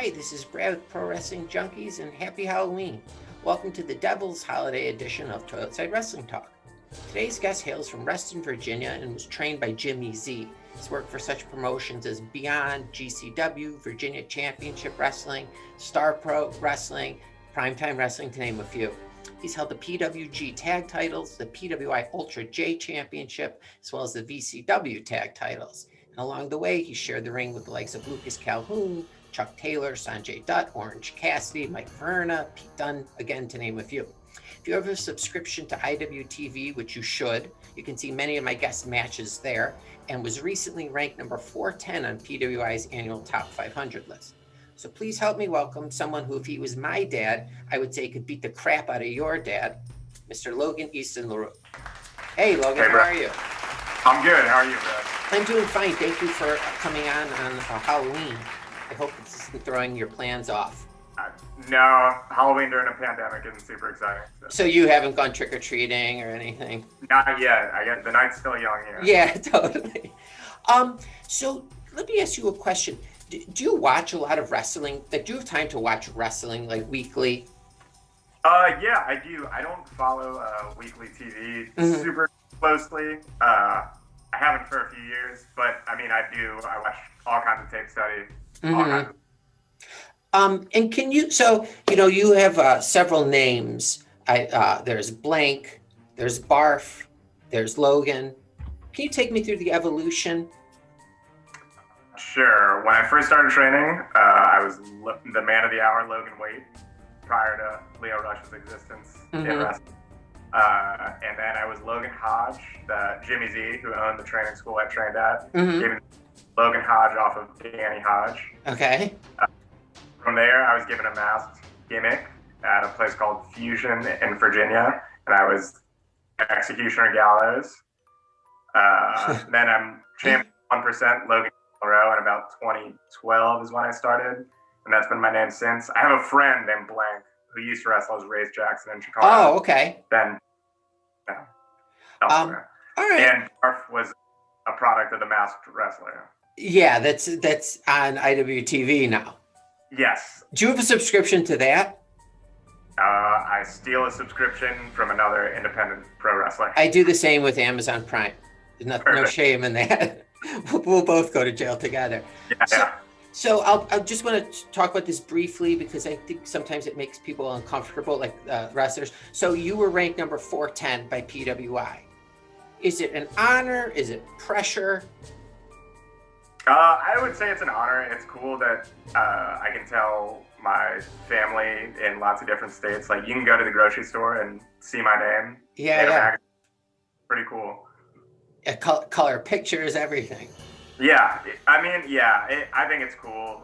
Hi, this is Brad with Pro Wrestling Junkies, and happy Halloween. Welcome to the Devil's Holiday edition of Toiletside Wrestling Talk. Today's guest hails from Reston, Virginia, and was trained by Jimmy Z. He's worked for such promotions as Beyond, GCW, Virginia Championship Wrestling, Star Pro Wrestling, Primetime Wrestling, to name a few. He's held the PWG Tag titles, the PWI Ultra J Championship, as well as the VCW Tag titles. And along the way, he shared the ring with the likes of Lucas Calhoun, Chuck Taylor, Sanjay Dutt, Orange Cassidy, Mike Verna, Pete Dunne, again, to name a few. If you have a subscription to IWTV, which you should, you can see many of my guest matches there, and was recently ranked number 410 on PWI's annual Top 500 list. So please help me welcome someone who, if he was my dad, I would say could beat the crap out of your dad, Mr. Logan Easton, LaRoux. Hey, Logan, how are you? I'm good. How are you, Brad? I'm doing fine. Thank you for coming on Halloween. I hope this isn't throwing your plans off. No, Halloween during a pandemic isn't super exciting. So you haven't gone trick-or-treating or anything? Not yet. The night's still young here. Yeah, totally. So let me ask you a question. Do you watch a lot of wrestling? Like, do you have time to watch wrestling, like, weekly? Yeah, I do. I don't follow weekly TV super closely. I haven't for a few years, but I mean, I do. I watch all kinds of tape study. All kinds of... And can you, so, you have several names. There's Blank, there's Barf, there's Logan. Can you take me through the evolution? Sure. When I first started training, I was the man of the hour, Logan Wade, prior to Leo Rush's existence in wrestling. And then I was Logan Hodge, the Jimmy Z, who owned the training school I trained at. Gave me Logan Hodge off of Danny Hodge. Okay. From there, I was given a masked gimmick at a place called Fusion in Virginia, and I was Executioner Gallows. Then I'm champion 1%, Logan LaRoux, and about 2012 is when I started, and that's been my name since. I have a friend named Blank who used to wrestle as Race Jackson in Chicago. Oh, okay. Then, elsewhere. All right. And Barf was a product of the Masked Wrestler. Yeah, that's on IWTV now. Yes. Do you have a subscription to that? I steal a subscription from another independent pro wrestler. I do the same with Amazon Prime. There's no shame in that. We'll both go to jail together. Yeah. So I just want to talk about this briefly because I think sometimes it makes people uncomfortable, like wrestlers. So you were ranked number 410 by PWI. Is it an honor? Is it pressure? I would say it's an honor. It's cool that I can tell my family in lots of different states, like, you can go to the grocery store and see my name. Yeah. Pretty cool. Yeah, color pictures, everything. Yeah, I mean, I think it's cool.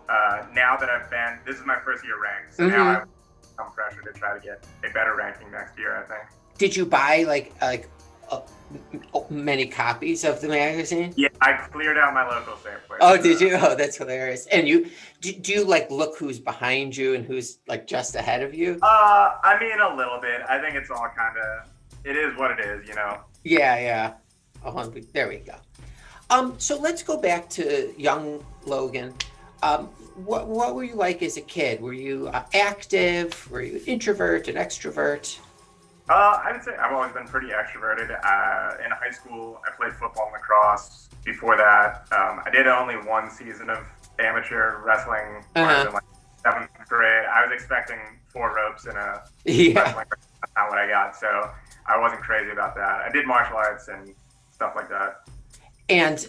Now that this is my first year ranked, so now I have some pressure to try to get a better ranking next year, I think. Did you buy like many copies of the magazine? Yeah, I cleared out my local Safeway. Oh, did you? Oh, that's hilarious. And do you like look who's behind you and who's like just ahead of you? I mean, a little bit. I think it's all it is what it is, Yeah. Oh, there we go. So let's go back to young Logan. What were you like as a kid? Were you active? Were you an introvert, an extrovert? I would say I've always been pretty extroverted. In high school, I played football and lacrosse. Before that, I did only one season of amateur wrestling when I was in like 7th grade. I was expecting 4 ropes in a wrestling. That's not what I got, so I wasn't crazy about that. I did martial arts and stuff like that. And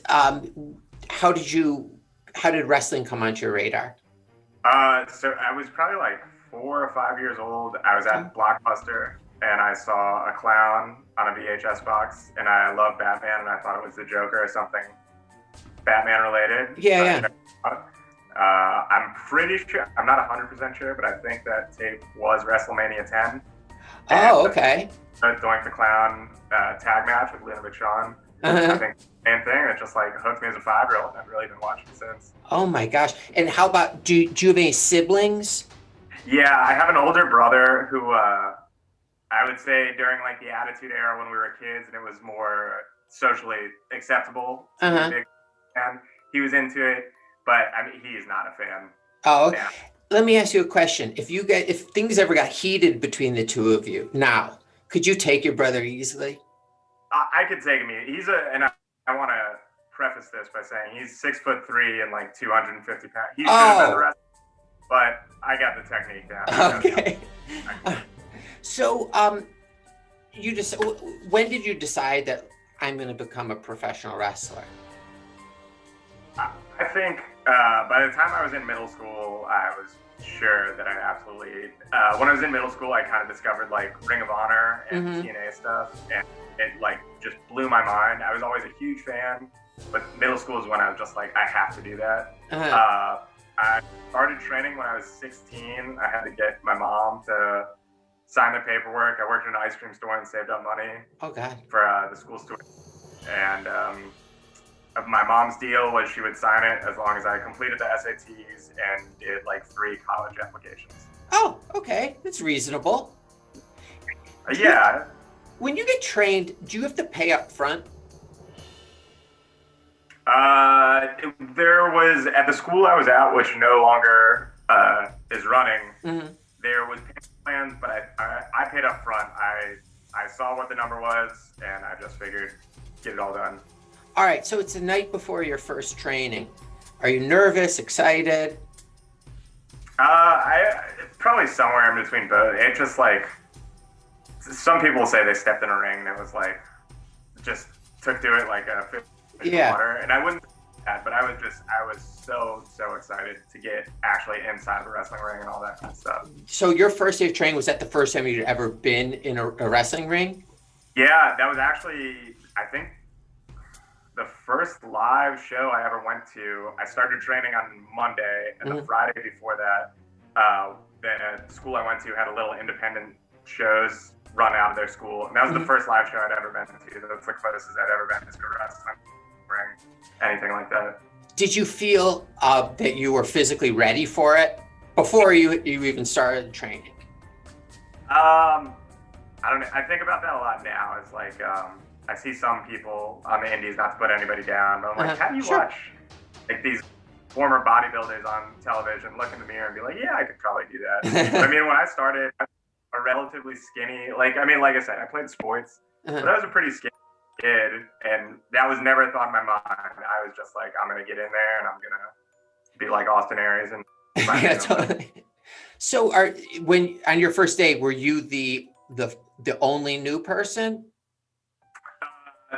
how did wrestling come onto your radar? So I was probably like 4 or 5 years old. I was at Blockbuster, and I saw a clown on a VHS box, and I loved Batman, and I thought it was the Joker or something Batman related. Yeah. I'm pretty sure, I'm not 100% sure, but I think that tape was WrestleMania 10. Oh, okay. Doink the Clown tag match with Lena Vachon. I think same thing. It just like hooked me as a 5-year-old, and I've really been watching since. Oh my gosh. And how about, do you have any siblings? Yeah, I have an older brother who I would say during like the Attitude Era when we were kids and it was more socially acceptable to be a big fan, he was into it, but I mean, he's not a fan. Oh, okay. let me ask you a question. If things ever got heated between the two of you now, could you take your brother easily? I could take him. I want to preface this by saying he's 6'3" and like 250 pounds. He should have been the rest, but I got the technique down. Okay. So, when did you decide that I'm going to become a professional wrestler? I think by the time I was in middle school, I was sure that I absolutely. When I was in middle school, I kind of discovered like Ring of Honor and TNA stuff, and it like just blew my mind. I was always a huge fan, but middle school is when I was just like, I have to do that. I started training when I was 16. I had to get my mom to sign the paperwork. I worked in an ice cream store and saved up money. Oh God. For the school store, and my mom's deal was she would sign it as long as I completed the SATs and did like 3 college applications. Oh, okay. That's reasonable. Yeah. When you get trained, do you have to pay up front? There was, at the school I was at, which no longer is running, there was payment plans, but I paid up front. I saw what the number was, and I just figured get it all done. All right, so it's the night before your first training. Are you nervous, excited? Probably somewhere in between both. It just like, some people say they stepped in a ring and it was like, just took to it like a fish in water. And I wouldn't say that, but I was so excited to get actually inside the wrestling ring and all that kind of stuff. So your first day of training, was that the first time you'd ever been in a wrestling ring? Yeah, that was actually, I think, the first live show I ever went to. I started training on Monday, and the Friday before that, the school I went to had a little independent shows run out of their school. And that was the first live show I'd ever been to. That's the closest I'd ever been to a wrestling ring, anything like that. Did you feel that you were physically ready for it before you even started training? I don't know. I think about that a lot now. It's like, I see some people on the indies, not to put anybody down, but I'm like, how do you watch like these former bodybuilders on television look in the mirror and be like, yeah, I could probably do that. But I mean, when I started, I was a relatively skinny, like I said, I played sports, but I was a pretty skinny kid, and that was never a thought in my mind. I was just like, I'm going to get in there and I'm going to be like Austin Aries. And yeah, totally. So when on your first day, were you the only new person?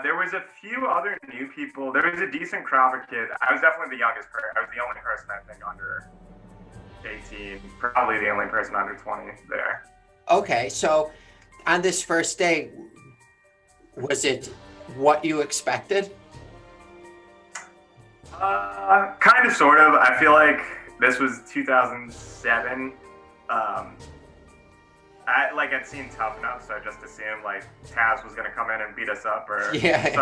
There was a few other new people. There was a decent crowd of kids. I was definitely the youngest person. I was the only person, I think, under 18. Probably the only person under 20 there. Okay, so on this first day, was it what you expected? Kind of, sort of. I feel like this was 2007. I'd seen Tough Enough, so I just assumed like Taz was going to come in and beat us up or something like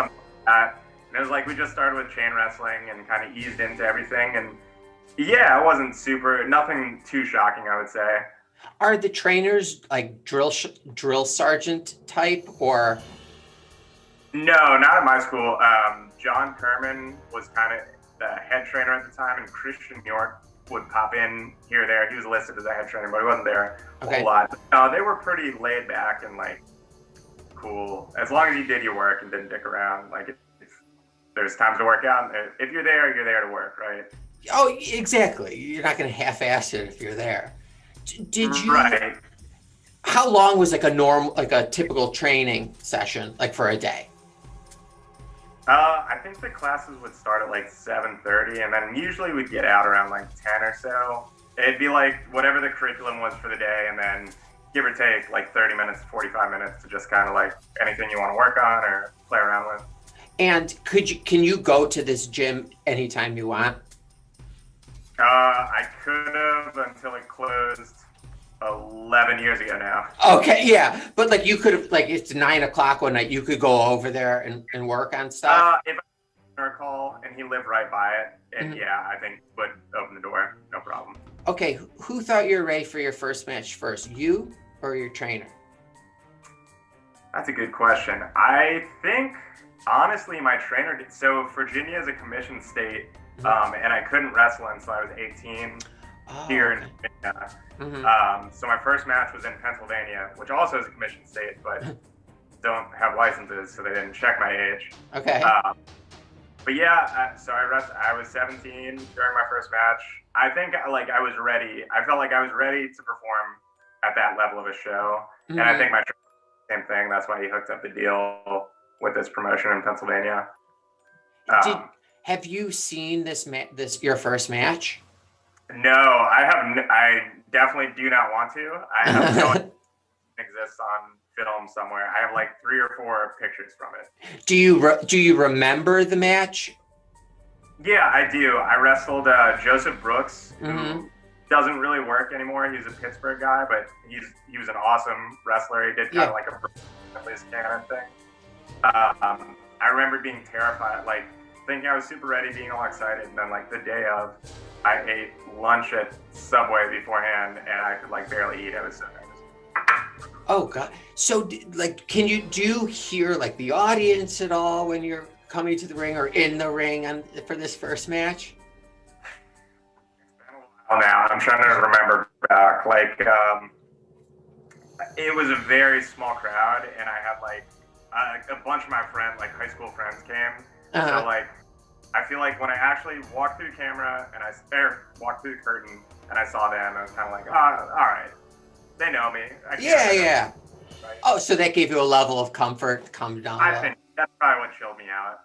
that. And it was like we just started with chain wrestling and kind of eased into everything. And yeah, it wasn't nothing too shocking, I would say. Are the trainers like drill sergeant type or? No, not at my school. John Kerman was kind of the head trainer at the time, and Christian York would pop in here or there. He was listed as a head trainer, but he wasn't there a whole lot. No, they were pretty laid back and like cool. As long as you did your work and didn't dick around. Like if there's times to work out, if you're there to work, right? Oh, exactly. You're not going to half-ass it if you're there. Did you? Right. How long was like a typical training session, like for a day? I think the classes would start at like 7:30, and then usually we'd get out around like 10 or so. It'd be like whatever the curriculum was for the day, and then give or take like 30 minutes to 45 minutes to just kind of like anything you want to work on or play around with. And can you go to this gym anytime you want? I could have until it closed 11 years ago now. Okay, yeah. But like you could have, like it's 9:00 one night, you could go over there and work on stuff? If I call and he lived right by it, and yeah, I think would open the door, no problem. Okay, who thought you were ready for your first match first, you or your trainer? That's a good question. I think, honestly, my trainer did. So Virginia is a commission state, and I couldn't wrestle until I was 18. Oh, here in okay. Virginia. Mm-hmm. So my first match was in Pennsylvania, which also is a commission state, but don't have licenses, so they didn't check my age. Okay. But yeah, so I was 17 during my first match. I think like I was ready. I felt like I was ready to perform at that level of a show, and I think my same thing. That's why he hooked up the deal with this promotion in Pennsylvania. Have you seen this your first match? No, I haven't. I definitely do not want to. I have no idea it exists on film somewhere. I have like 3 or 4 pictures from it. Do you remember the match? Yeah, I do. I wrestled Joseph Brooks, who doesn't really work anymore. He's a Pittsburgh guy, but he was an awesome wrestler. He did kind of like a Liz Cannon thing. I remember being terrified, like thinking I was super ready, being all excited, and then like the day of, I ate lunch at Subway beforehand, and I could like barely eat. I was so nervous. Oh God! So like, do you hear like the audience at all when you're coming to the ring or in the ring for this first match? It's been a while now. I'm trying to remember back. Like, it was a very small crowd, and I had like a bunch of my friends, like high school friends, came. So like, I feel like when I actually walked through the camera and walked through the curtain and I saw them, I was kind of like, oh, all right, they know me. Yeah. Right? Oh, so that gave you a level of comfort to come down. I think that's probably what chilled me out.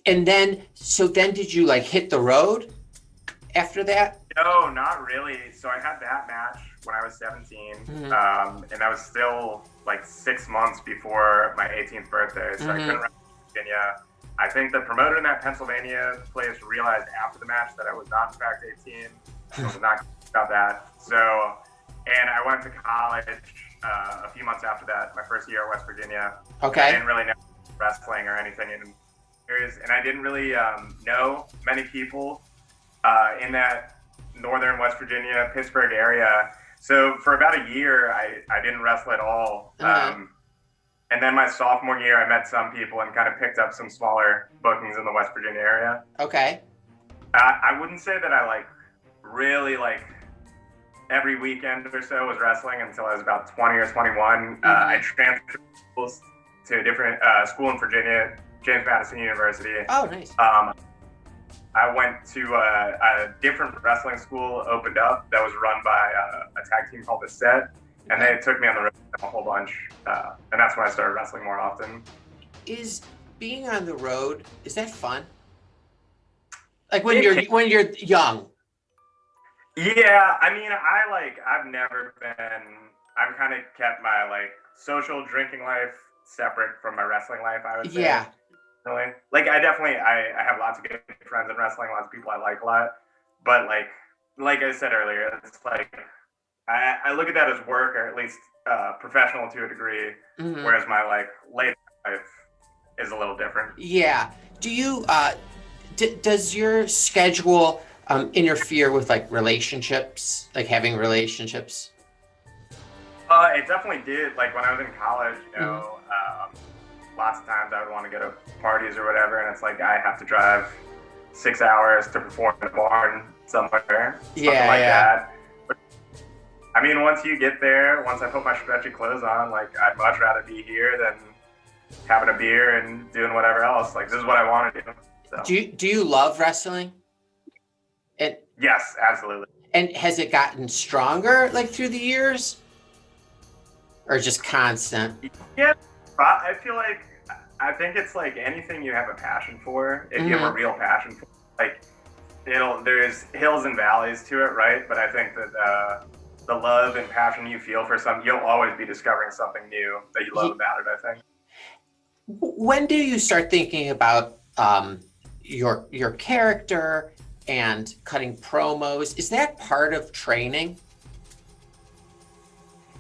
And then did you like hit the road after that? No, not really. So I had that match when I was 17, and that was still like 6 months before my 18th birthday, so I couldn't wrestle in Virginia. I think the promoter in that Pennsylvania place realized after the match that I was not in fact 18. I was not about that. So, and I went to college a few months after that, my first year at West Virginia. Okay. I didn't really know wrestling or anything in years, and I didn't really know many people in that northern West Virginia, Pittsburgh area. So for about a year, I didn't wrestle at all. And then my sophomore year, I met some people and kind of picked up some smaller bookings in the West Virginia area. Okay. I wouldn't say that I like really like every weekend or so was wrestling until I was about 20 or 21. I transferred schools to a different school in Virginia, James Madison University. Oh, nice. I went to a different wrestling school opened up that was run by a tag team called The Set, and they took me on the road a whole bunch, and that's when I started wrestling more often. Is being on the road, is that fun? Like when you're young? Yeah, I mean, I've kind of kept my like social drinking life separate from my wrestling life, I would say. Yeah. Really? Like I have lots of good friends in wrestling, lots of people I like a lot. But like I said earlier, it's like I look at that as work, or at least professional to a degree, whereas my like late life is a little different. Yeah. Do you does your schedule interfere with like relationships, like having relationships? It definitely did. Like when I was in college, lots of times I would want to go to parties or whatever, and it's like I have to drive 6 hours to perform in a barn somewhere, something like that. But, I mean, once you get there, once I put my stretchy clothes on, like I'd much rather be here than having a beer and doing whatever else. Like this is what I want to do. So. Do you love wrestling? Yes, absolutely. And has it gotten stronger like through the years, or just constant? Yeah, I feel like I think it's like anything you have a passion for. If you have a real passion for, like there's hills and valleys to it, right? But I think that the love and passion you feel for something, you'll always be discovering something new that you love about it, I think. When do you start thinking about your character and cutting promos? Is that part of training?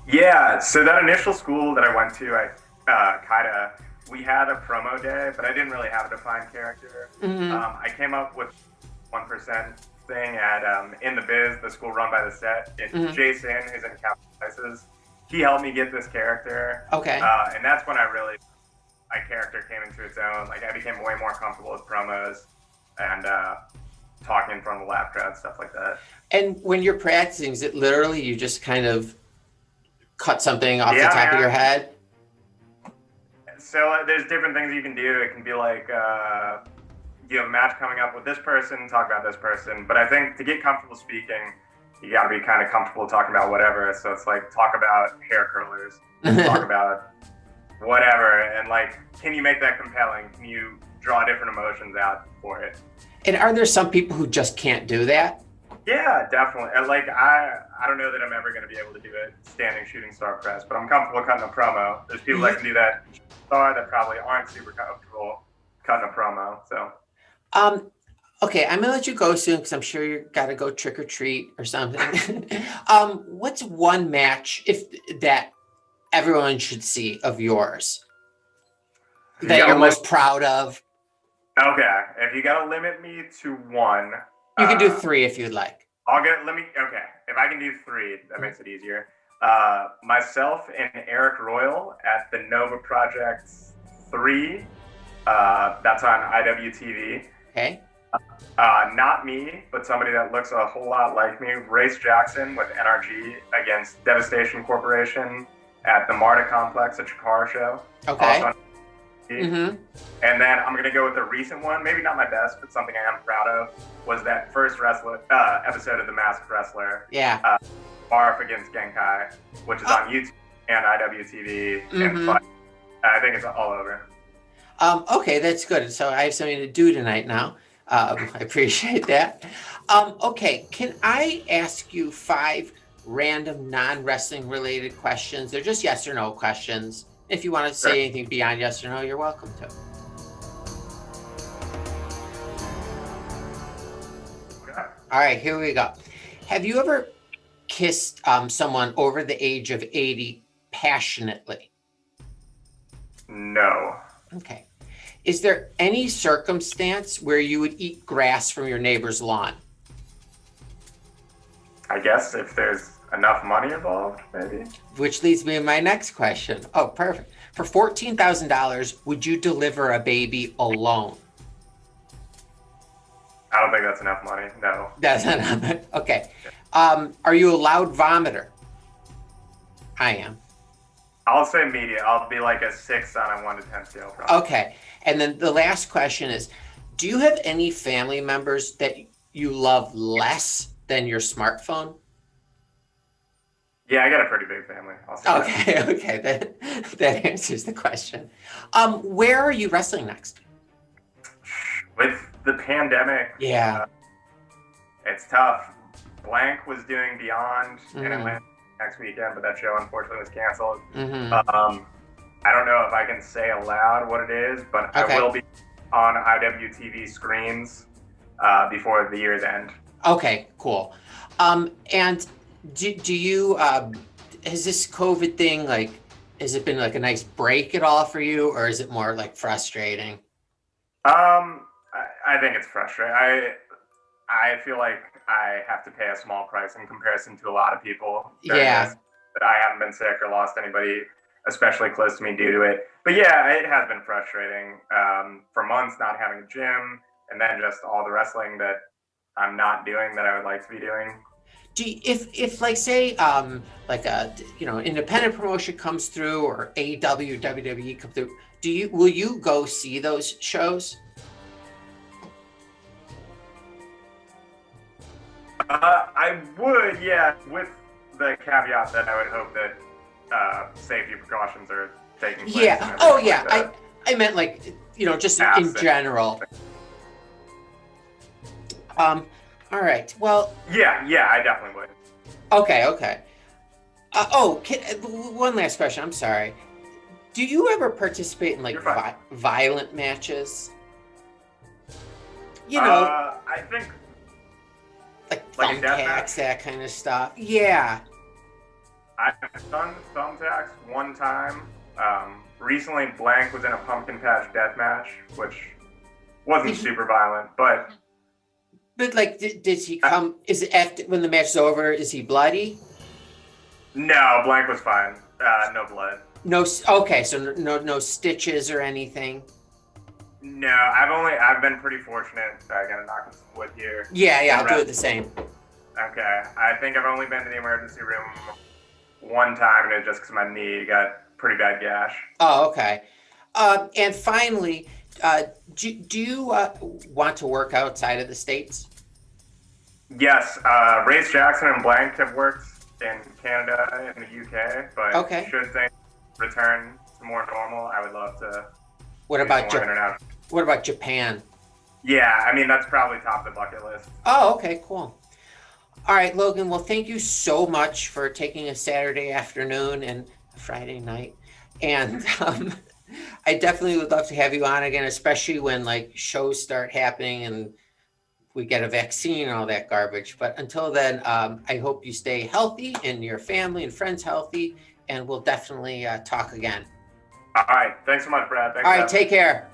Yeah, so that initial school that I went to, we had a promo day, but I didn't really have a defined character. I came up with 1% thing at In the Biz, the school run by The Set. Jason, who's in Capital Places, he helped me get this character. Okay. And that's when my character came into its own. Like I became way more comfortable with promos, and talking in front of the laugh crowd, stuff like that. And when you're practicing, is it literally you just kind of cut something off the top of your head? So there's different things you can do. It can be like you have a match coming up with this person, talk about this person. But I think to get comfortable speaking, you got to be kind of comfortable talking about whatever. So it's like talk about hair curlers, talk about whatever, and like, can you make that compelling? Can you draw different emotions out for it? And are there some people who just can't do that? Yeah, definitely. And like I don't know that I'm ever going to be able to do it standing shooting star press, but I'm comfortable cutting a promo. There's people that can do that star that probably aren't super comfortable cutting a promo. So okay, I'm gonna let you go soon because I'm sure you gotta go trick or treat or something. What's one match that everyone should see of yours that you're most proud of? Okay, if you gotta limit me to one, you can do 3 if you'd like. Okay, if I can do 3, that makes it easier. Myself and Eric Royal at the Nova Project 3. That's on IWTV. Okay. Not me, but somebody that looks a whole lot like me, Race Jackson with NRG against Devastation Corporation at the MARTA Complex at Chikara Show. Okay. And then I'm going to go with a recent one, maybe not my best, but something I am proud of, was that first episode of The Masked Wrestler. Yeah. Barf against Genkai, which is on YouTube and IWTV. And I think it's all over. Okay, that's good. So I have something to do tonight now. I appreciate that. Okay, can I ask you 5 random non-wrestling related questions? They're just yes or no questions. If you want to say anything beyond yes or no, you're welcome to. Okay. All right, here we go. Have you ever kissed someone over the age of 80 passionately? No. Okay. Is there any circumstance where you would eat grass from your neighbor's lawn? I guess if there's enough money involved, maybe. Which leads me to my next question. Oh, perfect. For $14,000, would you deliver a baby alone? I don't think that's enough money. No. That's not enough. Okay. Are you a loud vomiter? I am. I'll say medium. I'll be like a 6 on a 1 to 10 scale. Probably. Okay. And then the last question is, do you have any family members that you love less than your smartphone? Yeah, I got a pretty big family. Okay, that answers the question. Where are you wrestling next? With the pandemic, yeah, it's tough. Blank was doing Beyond in Atlanta next weekend, but that show unfortunately was canceled. I don't know if I can say aloud what it is, but I will be on IWTV screens before the year's end. Okay, cool. And do you has this COVID thing, like, has it been like a nice break at all for you, or is it more like frustrating? I think it's frustrating. I feel like I have to pay a small price in comparison to a lot of people. Yeah. But I haven't been sick or lost anybody especially close to me due to it. But yeah, it has been frustrating for months not having a gym, and then just all the wrestling that I'm not doing that I would like to be doing. Do you, if like say like a independent promotion comes through, or AEW, WWE come through, will you go see those shows? I would, yeah, with the caveat that I would hope that safety precautions are taking place. Yeah. Oh yeah. Like I meant like just in general. All right. Well. Yeah, I definitely would. Okay. One last question. I'm sorry. Do you ever participate in like violent matches? I think like thumbtacks, that kind of stuff. Yeah. I've done thumbtacks one time. Recently, Blank was in a pumpkin patch death match, which wasn't super violent, but. But like, did he come? Is it after when the match is over? Is he bloody? No, Blank was fine. No blood. No. Okay, so no stitches or anything. No, I've been pretty fortunate. I gotta knock on some wood here. Yeah, I'll do it the same. Okay, I think I've only been to the emergency room one time, and it just because my knee got pretty bad gash. Oh, okay. And finally, do you want to work outside of the States? Yes, Race Jackson and Blank have worked in Canada and the UK, but Okay. should things return to more normal, I would love to. What about Japan? Yeah, I mean that's probably top of the bucket list. Oh, okay, cool. All right, Logan. Well, thank you so much for taking a Saturday afternoon and a Friday night. And I definitely would love to have you on again, especially when like shows start happening and we get a vaccine and all that garbage. But until then, I hope you stay healthy and your family and friends healthy. And we'll definitely talk again. All right, thanks so much, Brad. Thanks All right, take care.